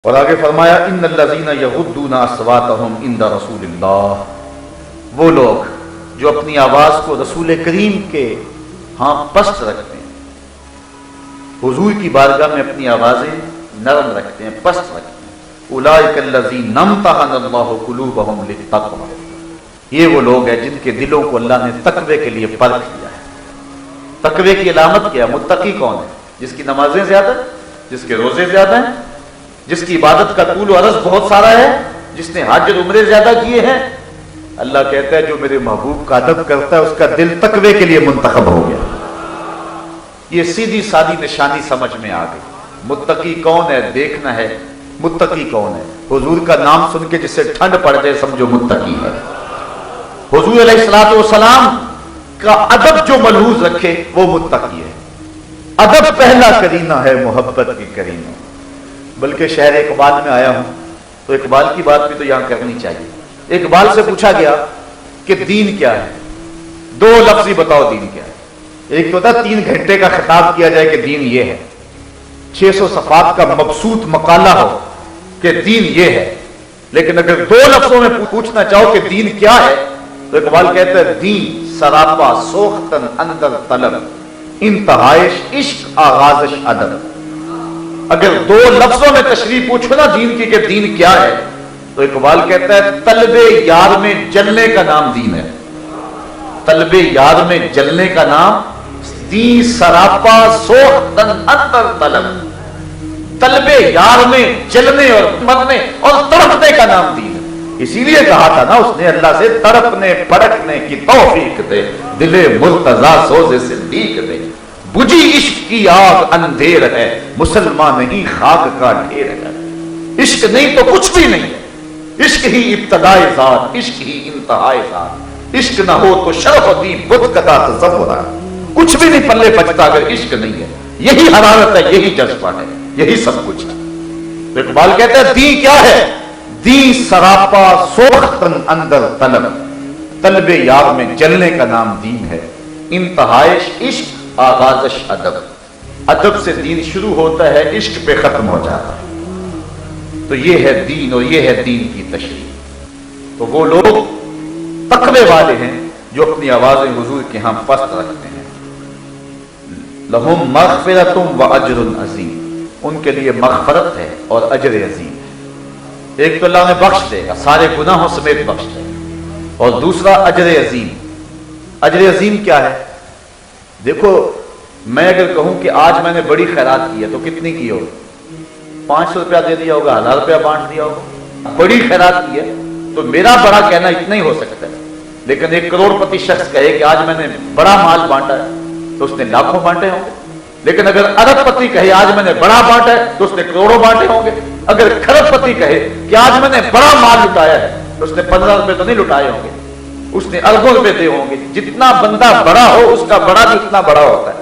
اور آگے فرمایا ان الذین یغضون اصواتهم عند رسول اللہ، وہ لوگ جو اپنی آواز کو رسول کریم کے ہاں پست رکھتے ہیں، حضور کی بارگاہ میں اپنی آوازیں نرم رکھتے ہیں، پست رکھتے ہیں، اولئک الذین امتحن اللہ قلوبهم للتقوی، یہ وہ لوگ ہیں جن کے دلوں کو اللہ نے تقوی کے لیے پرکھ لیا ہے۔ تقوی کی علامت کیا ہے؟ متقی کون ہے؟ جس کی نمازیں زیادہ ہیں، جس کے روزے زیادہ ہیں، جس کی عبادت کا طول و عرض بہت سارا ہے، جس نے حج اور عمرے زیادہ کیے ہیں۔ اللہ کہتا ہے جو میرے محبوب کا ادب کرتا ہے اس کا دل تقوی کے لیے منتخب ہو گیا۔ یہ سیدھی سادی نشانی سمجھ میں آ گئی۔ متقی کون ہے دیکھنا ہے، متقی کون ہے؟ حضور کا نام سن کے جس سے ٹھنڈ پڑ جائے سمجھو متقی ہے۔ حضور علیہ الصلوۃ والسلام کا ادب جو ملحوظ رکھے وہ متقی ہے۔ ادب پہلا کرینہ ہے محبت کی کرینہ۔ بلکہ شہر اقبال میں آیا ہوں تو اقبال کی بات بھی تو یہاں کرنی چاہیے۔ اقبال سے پوچھا گیا کہ دین کیا ہے؟ دو لفظی بتاؤ دین کیا ہے۔ ایک تو تھا 3 گھنٹے کا خطاب کیا جائے کہ دین یہ ہے، 600 صفحات کا مبسوط مقالہ ہو کہ دین یہ ہے، لیکن اگر 2 لفظوں میں پوچھنا چاہو کہ دین کیا ہے تو اقبال کہتا ہے دین سراپا سوختن اندر طلب، انتہائش عشق آغازش ادب۔ اگر 2 لفظوں میں تشریح پوچھو نا دین کی کہ دین کیا ہے تو اقبال کہتا ہے طلب یار میں جلنے کا نام دین ہے۔ طلب یار میں جلنے کا نام دین سراپا سوختن اندر طلب، طلب یار میں جلنے اور مرنے اور تڑپنے کا نام دین ہے۔ اسی لیے کہا تھا نا اس نے اللہ سے تڑپنے پڑکنے کی توفیق دے، دل مرتضی سوز صدیق دے۔ بجھی عشق کی آگ اندھیر ہے، مسلمان نہیں خاک کا ڈھیر ہے۔ عشق نہیں تو کچھ بھی نہیں ہے، عشق ہی ابتدائے ذات، عشق ہی انتہائے ذات۔ عشق نہ ہو تو شرف دی بت کتا تصور ہے، کچھ بھی نہیں پلے بچتا اگر عشق نہیں ہے۔ یہی حرارت ہے، یہی جذبہ ہے، یہی سب کچھ ہے۔ تو اقبال کہتا ہے دین کیا ہے؟ دین سراپا سوختن اندر طلب، طلب یار میں جلنے کا نام دین ہے۔ انتہائش عشق آغازش ادب، ادب سے دین شروع ہوتا ہے، عشق پہ ختم ہو جاتا ہے۔ تو یہ ہے دین اور یہ ہے دین کی تشریح۔ تو وہ لوگ تقوی والے ہیں جو اپنی آوازیں حضور کے ہاں پست رکھتے ہیں۔ لہم مغفرۃ و اجر عظیم، ان کے لیے مغفرت ہے اور اجر عظیم ہے۔ ایک تو اللہ نے بخش دے گا، سارے گناہوں سمیت بخش دے گا، اور دوسرا اجر عظیم۔ اجر عظیم کیا ہے؟ دیکھو میں اگر کہوں کہ آج میں نے بڑی خیرات کی ہے تو کتنی کی ہوگی؟ 500 روپیہ دے دیا ہوگا، 1000 روپیہ بانٹ دیا ہوگا۔ بڑی خیرات کی ہے تو میرا بڑا کہنا اتنا ہی ہو سکتا ہے، لیکن 1 کروڑ پتی شخص کہے کہ آج میں نے بڑا مال بانٹا ہے تو اس نے لاکھوں بانٹے ہوں گے۔ لیکن اگر ارب پتی کہے آج میں نے بڑا بانٹا ہے تو اس نے کروڑوں بانٹے ہوں گے۔ اگر کھرب پتی کہے کہ آج میں نے بڑا مال لٹایا ہے تو اس نے 15 روپے تو نہیں لٹائے ہوں گے، اس نے اربوں روپے دے ہوں گے۔ جتنا بندہ بڑا ہو اس کا بڑا بھی اتنا بڑا ہوتا ہے۔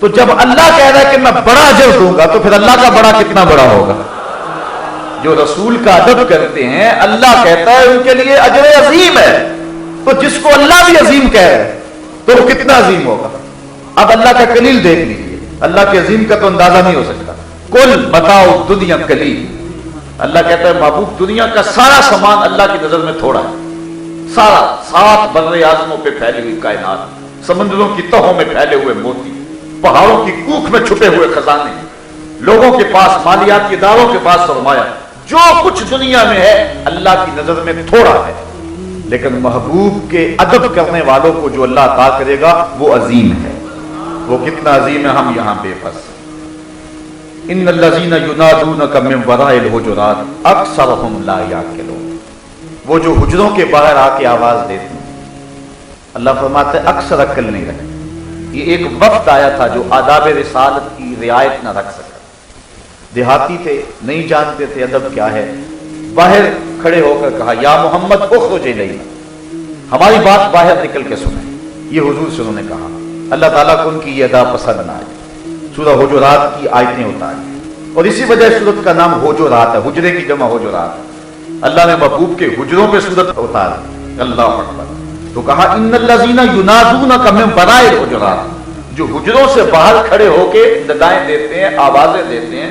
تو جب اللہ کہہ رہا ہے کہ میں بڑا اجر دوں گا تو پھر اللہ کا بڑا کتنا بڑا ہوگا؟ جو رسول کا ادب کرتے ہیں اللہ کہتا ہے ان کے لیے اجر عظیم ہے، تو جس کو اللہ بھی عظیم کہہ رہا ہے تو وہ کتنا عظیم ہوگا؟ اب اللہ کا کلیل دیکھ لیجیے، اللہ کے عظیم کا تو اندازہ نہیں ہو سکتا۔ کل بتاؤ دنیا کلیل، اللہ کہتا ہے محبوب دنیا کا سارا سامان اللہ کی نظر میں تھوڑا ہے، سارا 7 بر اعظموں پہ پھیلی ہوئی کائنات، سمندروں کی تہوں میں پھیلے ہوئے موتی، پہاڑوں کی کوکھ میں چھپے ہوئے خزانے، لوگوں کے پاس مالیاتی اداروں کے پاس سرمایہ، جو کچھ دنیا میں ہے اللہ کی نظر میں تھوڑا ہے، لیکن محبوب کے ادب کرنے والوں کو جو اللہ عطا کرے گا وہ عظیم ہے۔ وہ کتنا عظیم ہے ہم یہاں بے بس۔ ان الذین ینادونک من وراء الحجرات اکثرهم لا یعقلون، وہ جو حجروں کے باہر آ کے آواز دیتے ہیں، اللہ فرماتا ہے اکثر عقل نہیں رکھتے۔ یہ ایک وقت آیا تھا جو آداب رسالت کی رعایت نہ رکھ سکا، دیہاتی تھے، نہیں جانتے تھے ادب کیا ہے، باہر کھڑے ہو کر کہا یا محمد اخرج الینا، ہماری بات باہر نکل کے سنیں۔ یہ حضور سے انہوں نے کہا، اللہ تعالیٰ کو ان کی یہ ادا پسند نہ آئی، سورہ حجرات کی آیتیں اتاری، اور اسی وجہ سورت کا نام حجرات ہے، حجرے کی جمع حجرات ہے۔ اللہ نے محبوب کے حجروں پہ سورت اتاری، اللہ اکبر۔ تو کہا ان الذین ینادونک من وراء الحجرات، جو حجروں سے باہر کھڑے ہو کے ندائیں دیتے ہیں، آوازیں دیتے ہیں،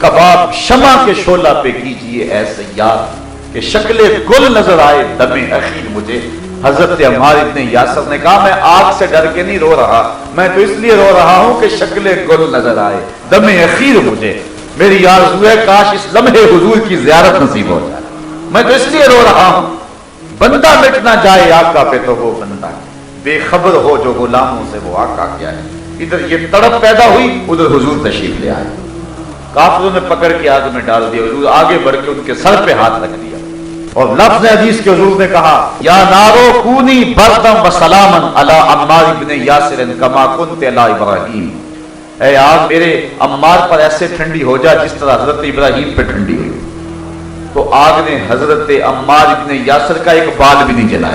کباب شمع کے شعلہ پہ کیجئے اے سیاد کہ شکل گل نظر آئے دم اخیر مجھے۔ حضرت عمار ابن یاسر نے کہا میں آگ سے ڈر کے نہیں رو رہا، میں تو اس لیے رو رہا ہوں کہ شکل گل نظر آئے دم اخیر مجھے، میری آرزو ہے کاش اس لمحے حضور کی زیارت نصیب ہو جائے، میں تو اس لیے رو رہا ہوں۔ بندہ مٹ نہ جائے آقا پہ تو وہ بندہ بے خبر ہو جو غلاموں سے وہ آقا کیا ہے۔ ادھر یہ تڑپ پیدا ہوئی، ادھر حضور تشریف لے آئے، کافروں نے پکڑ کے آگ میں ڈال دیا، حضور آگے بڑھ کے ان کے سر پہ ہاتھ رکھ دیا اور لفظ حدیث کے حضور نے کہا یا نارو کونی بردم و سلامن علی عمار ابن یاسر کما کنت علی ابراہیم، اے آگ میرے عمار پر ایسے ٹھنڈی ہو جا جس طرح حضرت ابراہیم پہ ٹھنڈی ہوئی۔ تو آگ نے حضرت عمار ابن یاسر کا ایک بال بھی نہیں جلایا۔